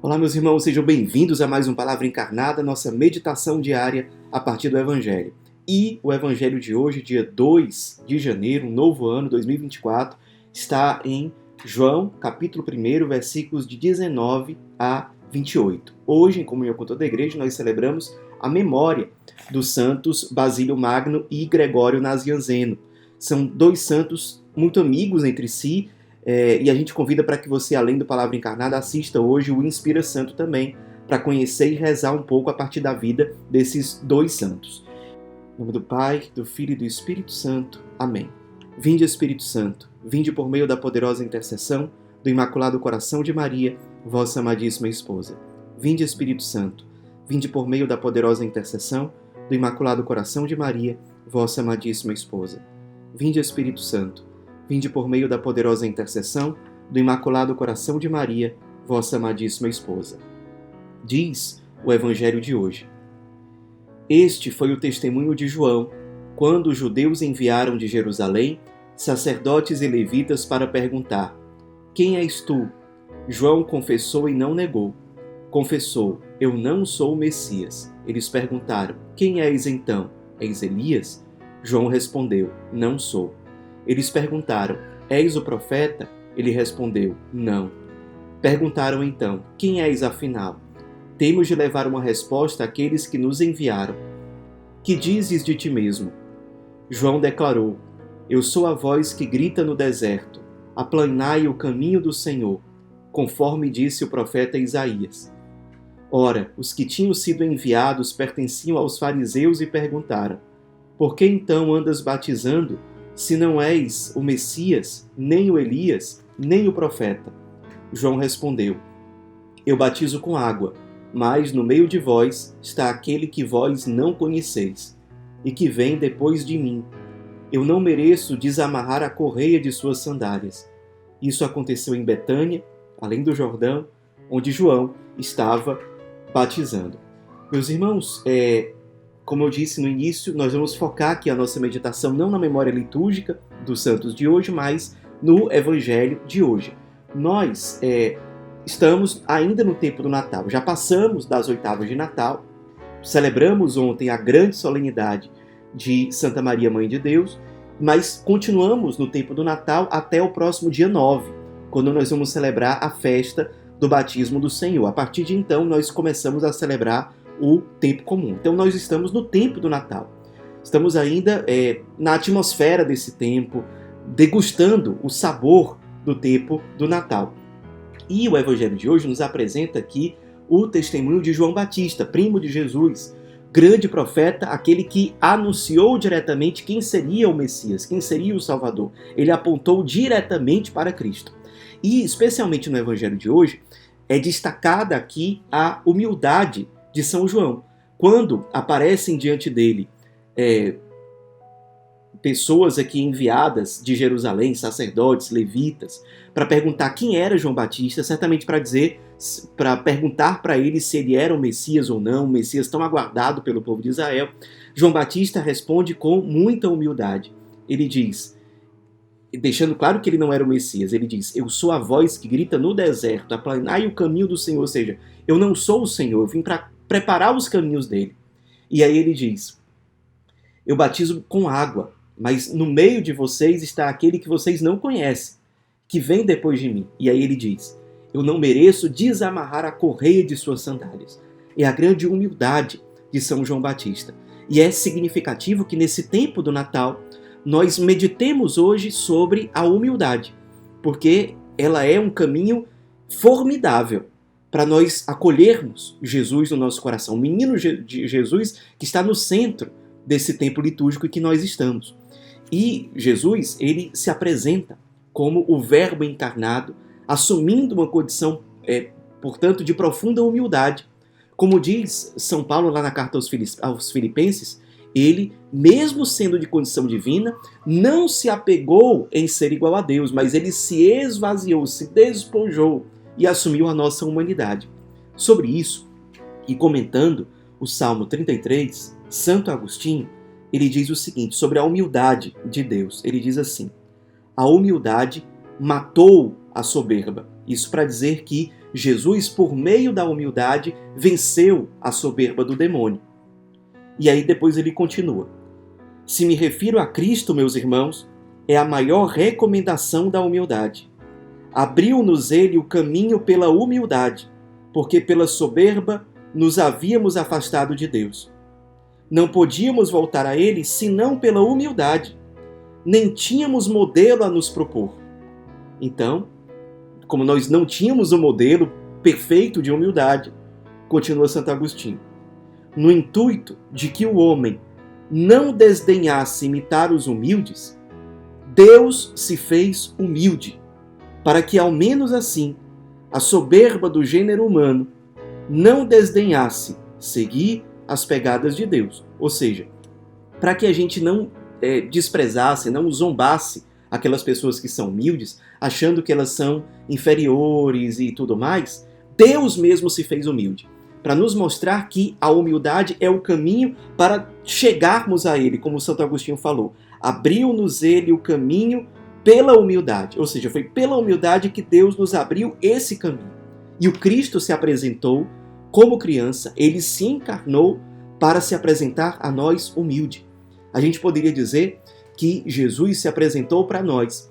Olá, meus irmãos, sejam bem-vindos a mais um Palavra Encarnada, nossa meditação diária a partir do Evangelho. E o Evangelho de hoje, dia 2 de janeiro, um novo ano, 2024, está em João, capítulo 1, versículos de 19 a 28. Hoje, em comunhão com toda a igreja, nós celebramos a memória dos santos Basílio Magno e Gregório Nazianzeno. São dois santos muito amigos entre si, e a gente convida para que você, além do Palavra Encarnada, assista hoje o Inspira Santo também, para conhecer e rezar um pouco a partir da vida desses dois santos. Em nome do Pai, do Filho e do Espírito Santo. Amém. Vinde, Espírito Santo, vinde por meio da poderosa intercessão do Imaculado Coração de Maria, vossa amadíssima esposa. Vinde, Espírito Santo, vinde por meio da poderosa intercessão do Imaculado Coração de Maria, vossa amadíssima esposa. Vinde, Espírito Santo, vinde por meio da poderosa intercessão do Imaculado Coração de Maria, vossa amadíssima esposa. Diz o Evangelho de hoje. Este foi o testemunho de João, quando os judeus enviaram de Jerusalém sacerdotes e levitas para perguntar: Quem és tu? João confessou e não negou. Confessou: Eu não sou o Messias. Eles perguntaram: Quem és então? És Elias? João respondeu: Não sou. Eles perguntaram: És o profeta? Ele respondeu: Não. Perguntaram então: Quem és afinal? Temos de levar uma resposta àqueles que nos enviaram. Que dizes de ti mesmo? João declarou: Eu sou a voz que grita no deserto: aplanai o caminho do Senhor, conforme disse o profeta Isaías. Ora, os que tinham sido enviados pertenciam aos fariseus e perguntaram: Por que então andas batizando, se não és o Messias, nem o Elias, nem o profeta? João respondeu: Eu batizo com água, mas no meio de vós está aquele que vós não conheceis, e que vem depois de mim. Eu não mereço desamarrar a correia de suas sandálias. Isso aconteceu em Betânia, além do Jordão, onde João estava batizando. Meus irmãos, como eu disse no início, nós vamos focar aqui a nossa meditação não na memória litúrgica dos santos de hoje, mas no Evangelho de hoje. Nós estamos ainda no tempo do Natal, já passamos das oitavas de Natal, celebramos ontem a grande solenidade de Santa Maria, Mãe de Deus, mas continuamos no tempo do Natal até o próximo dia 9, quando nós vamos celebrar a festa do batismo do Senhor. A partir de então, nós começamos a celebrar o tempo comum. Então nós estamos no tempo do Natal. Estamos ainda na atmosfera desse tempo, degustando o sabor do tempo do Natal. E o Evangelho de hoje nos apresenta aqui o testemunho de João Batista, primo de Jesus, grande profeta, aquele que anunciou diretamente quem seria o Messias, quem seria o Salvador. Ele apontou diretamente para Cristo. E especialmente no Evangelho de hoje, é destacada aqui a humildade de São João. Quando aparecem diante dele pessoas aqui enviadas de Jerusalém, sacerdotes, levitas, para perguntar quem era João Batista, certamente para perguntar para ele se ele era o Messias ou não, o Messias tão aguardado pelo povo de Israel, João Batista responde com muita humildade. Ele diz, deixando claro que ele não era o Messias, ele diz: Eu sou a voz que grita no deserto, aplanai o caminho do Senhor, ou seja, eu não sou o Senhor, eu vim para preparar os caminhos dele. E aí ele diz: Eu batizo com água, mas no meio de vocês está aquele que vocês não conhecem, que vem depois de mim. E aí ele diz: Eu não mereço desamarrar a correia de suas sandálias. É a grande humildade de São João Batista. E é significativo que nesse tempo do Natal nós meditemos hoje sobre a humildade, porque ela é um caminho formidável para nós acolhermos Jesus no nosso coração, o menino de Jesus que está no centro desse tempo litúrgico em que nós estamos. E Jesus, ele se apresenta como o Verbo encarnado, assumindo uma condição, portanto, de profunda humildade. Como diz São Paulo lá na carta aos Filipenses, ele, mesmo sendo de condição divina, não se apegou em ser igual a Deus, mas ele se esvaziou, se despojou e assumiu a nossa humanidade. Sobre isso, e comentando o Salmo 33, Santo Agostinho, ele diz o seguinte, sobre a humildade de Deus. Ele diz assim: a humildade matou a soberba. Isso para dizer que Jesus, por meio da humildade, venceu a soberba do demônio. E aí depois ele continua. Se me refiro a Cristo, meus irmãos, é a maior recomendação da humildade. Abriu-nos ele o caminho pela humildade, porque pela soberba nos havíamos afastado de Deus. Não podíamos voltar a ele senão pela humildade. Nem tínhamos modelo a nos propor. Então, como nós não tínhamos um modelo perfeito de humildade, continua Santo Agostinho, no intuito de que o homem não desdenhasse imitar os humildes, Deus se fez humilde, para que ao menos assim a soberba do gênero humano não desdenhasse seguir as pegadas de Deus. Ou seja, para que a gente não desprezasse, não zombasse aquelas pessoas que são humildes, achando que elas são inferiores e tudo mais, Deus mesmo se fez humilde, para nos mostrar que a humildade é o caminho para chegarmos a Ele, como Santo Agostinho falou. Abriu-nos Ele o caminho pela humildade, ou seja, foi pela humildade que Deus nos abriu esse caminho. E o Cristo se apresentou como criança, Ele se encarnou para se apresentar a nós humilde. A gente poderia dizer que Jesus se apresentou para nós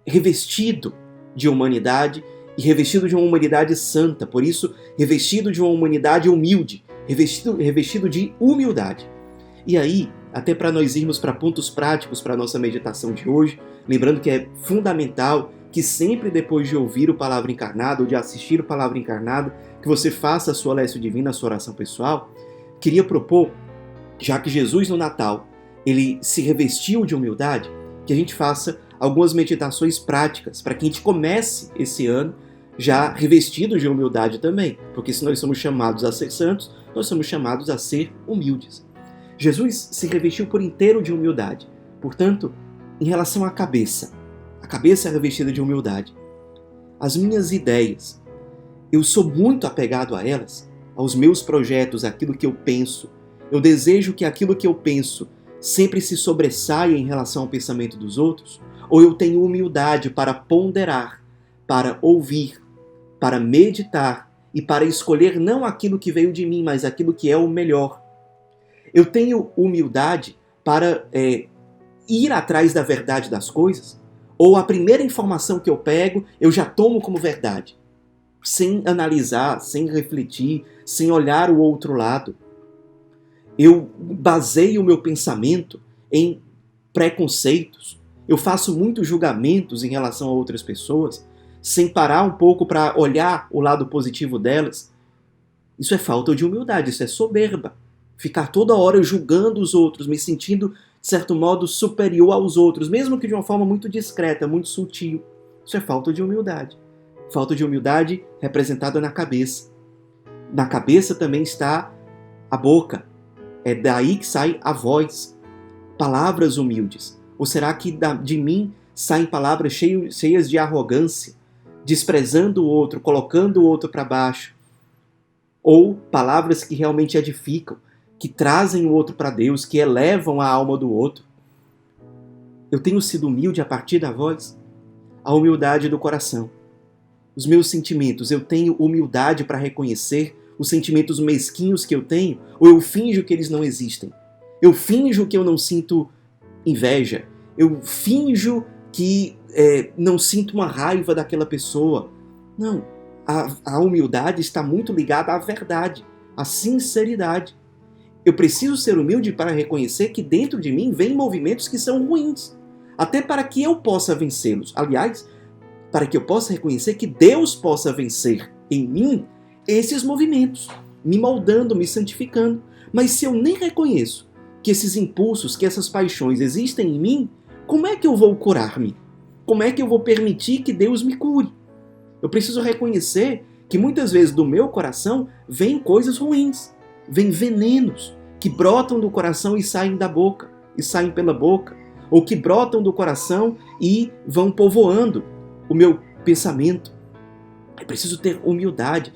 revestido de humanidade e revestido de uma humanidade santa, por isso revestido de uma humanidade humilde, revestido de humildade. E aí, até para nós irmos para pontos práticos para a nossa meditação de hoje, lembrando que é fundamental que sempre depois de ouvir o Palavra Encarnada ou de assistir o Palavra Encarnada, que você faça a sua Lécio Divina, a sua oração pessoal, queria propor, já que Jesus no Natal, ele se revestiu de humildade, que a gente faça algumas meditações práticas para que a gente comece esse ano já revestido de humildade também, porque se nós somos chamados a ser santos, nós somos chamados a ser humildes. Jesus se revestiu por inteiro de humildade, portanto, em relação à cabeça é revestida de humildade. As minhas ideias, eu sou muito apegado a elas, aos meus projetos, aquilo que eu penso. Eu desejo que aquilo que eu penso sempre se sobressaia em relação ao pensamento dos outros, ou eu tenho humildade para ponderar, para ouvir, para meditar e para escolher não aquilo que veio de mim, mas aquilo que é o melhor. Eu tenho humildade para ir atrás da verdade das coisas, ou a primeira informação que eu pego, eu já tomo como verdade, sem analisar, sem refletir, sem olhar o outro lado. Eu baseio o meu pensamento em preconceitos. Eu faço muitos julgamentos em relação a outras pessoas, sem parar um pouco para olhar o lado positivo delas. Isso é falta de humildade, isso é soberba. Ficar toda hora julgando os outros, me sentindo, de certo modo, superior aos outros, mesmo que de uma forma muito discreta, muito sutil. Isso é falta de humildade. Falta de humildade representada na cabeça. Na cabeça também está a boca. É daí que sai a voz. Palavras humildes. Ou será que de mim saem palavras cheias de arrogância, desprezando o outro, colocando o outro para baixo? Ou palavras que realmente edificam, que trazem o outro para Deus, que elevam a alma do outro? Eu tenho sido humilde a partir da voz? A humildade do coração. Os meus sentimentos, eu tenho humildade para reconhecer os sentimentos mesquinhos que eu tenho, ou eu finjo que eles não existem? Eu finjo que eu não sinto inveja, eu finjo que não sinto uma raiva daquela pessoa. Não, a humildade está muito ligada à verdade, à sinceridade. Eu preciso ser humilde para reconhecer que dentro de mim vêm movimentos que são ruins, até para que eu possa vencê-los. Aliás, para que eu possa reconhecer que Deus possa vencer em mim esses movimentos, me moldando, me santificando. Mas se eu nem reconheço que esses impulsos, que essas paixões existem em mim, como é que eu vou curar-me? Como é que eu vou permitir que Deus me cure? Eu preciso reconhecer que muitas vezes do meu coração vêm coisas ruins, vêm venenos que brotam do coração e saem da boca, e saem pela boca, ou que brotam do coração e vão povoando o meu pensamento. Eu preciso ter humildade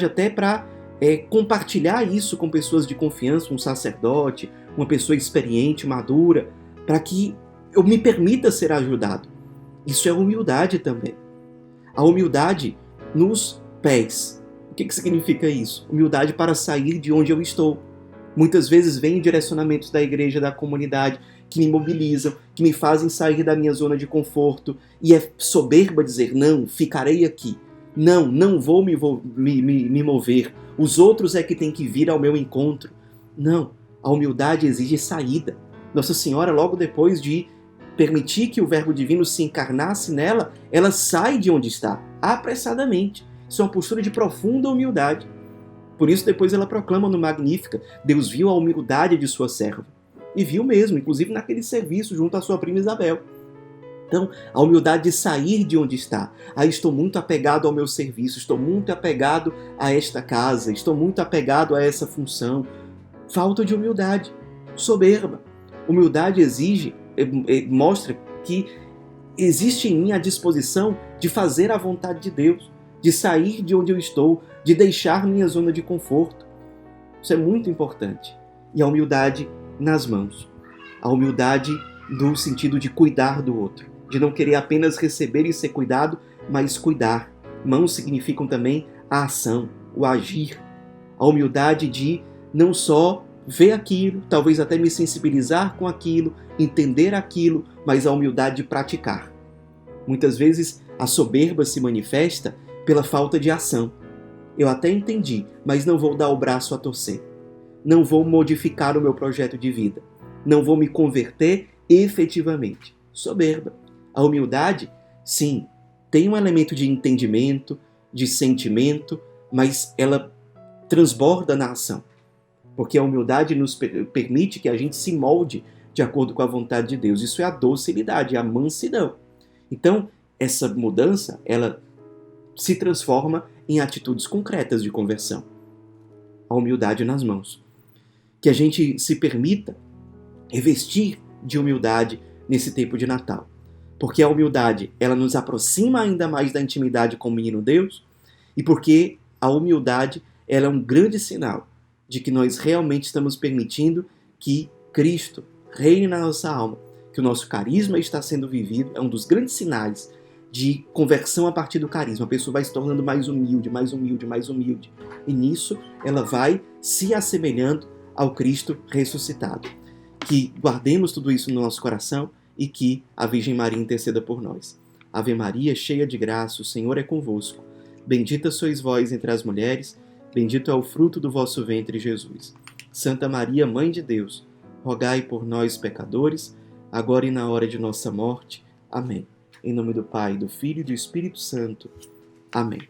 até para compartilhar isso com pessoas de confiança, um sacerdote, uma pessoa experiente, madura, para que eu me permita ser ajudado. Isso é humildade também. A humildade nos pés. O que significa isso? Humildade para sair de onde eu estou. Muitas vezes vem direcionamentos da igreja, da comunidade, que me mobilizam, que me fazem sair da minha zona de conforto. E é soberba dizer, não, ficarei aqui. Não vou me mover. Os outros é que têm que vir ao meu encontro. Não, a humildade exige saída. Nossa Senhora, logo depois de permitir que o Verbo Divino se encarnasse nela, ela sai de onde está, apressadamente. Isso é uma postura de profunda humildade. Por isso, depois ela proclama no Magnífica, Deus viu a humildade de sua serva. E viu mesmo, inclusive naquele serviço junto à sua prima Isabel. Então, a humildade de sair de onde está. Estou muito apegado ao meu serviço, estou muito apegado a esta casa, estou muito apegado a essa função. Falta de humildade, soberba. Humildade mostra que existe em mim a disposição de fazer a vontade de Deus, de sair de onde eu estou, de deixar minha zona de conforto. Isso é muito importante. E a humildade nas mãos. A humildade no sentido de cuidar do outro, de não querer apenas receber e ser cuidado, mas cuidar. Mãos significam também a ação, o agir. A humildade de não só ver aquilo, talvez até me sensibilizar com aquilo, entender aquilo, mas a humildade de praticar. Muitas vezes a soberba se manifesta pela falta de ação. Eu até entendi, mas não vou dar o braço a torcer. Não vou modificar o meu projeto de vida. Não vou me converter efetivamente. Soberba. A humildade, sim, tem um elemento de entendimento, de sentimento, mas ela transborda na ação. Porque a humildade nos permite que a gente se molde de acordo com a vontade de Deus. Isso é a docilidade, a mansidão. Então, essa mudança, ela se transforma em atitudes concretas de conversão. A humildade nas mãos. Que a gente se permita revestir de humildade nesse tempo de Natal. Porque a humildade, ela nos aproxima ainda mais da intimidade com o menino Deus, e porque a humildade, ela é um grande sinal de que nós realmente estamos permitindo que Cristo reine na nossa alma, que o nosso carisma está sendo vivido, é um dos grandes sinais de conversão a partir do carisma. A pessoa vai se tornando mais humilde, mais humilde, mais humilde. E nisso ela vai se assemelhando ao Cristo ressuscitado. Que guardemos tudo isso no nosso coração e que a Virgem Maria interceda por nós. Ave Maria, cheia de graça, o Senhor é convosco. Bendita sois vós entre as mulheres, bendito é o fruto do vosso ventre, Jesus. Santa Maria, Mãe de Deus, rogai por nós, pecadores, agora e na hora de nossa morte. Amém. Em nome do Pai, do Filho e do Espírito Santo. Amém.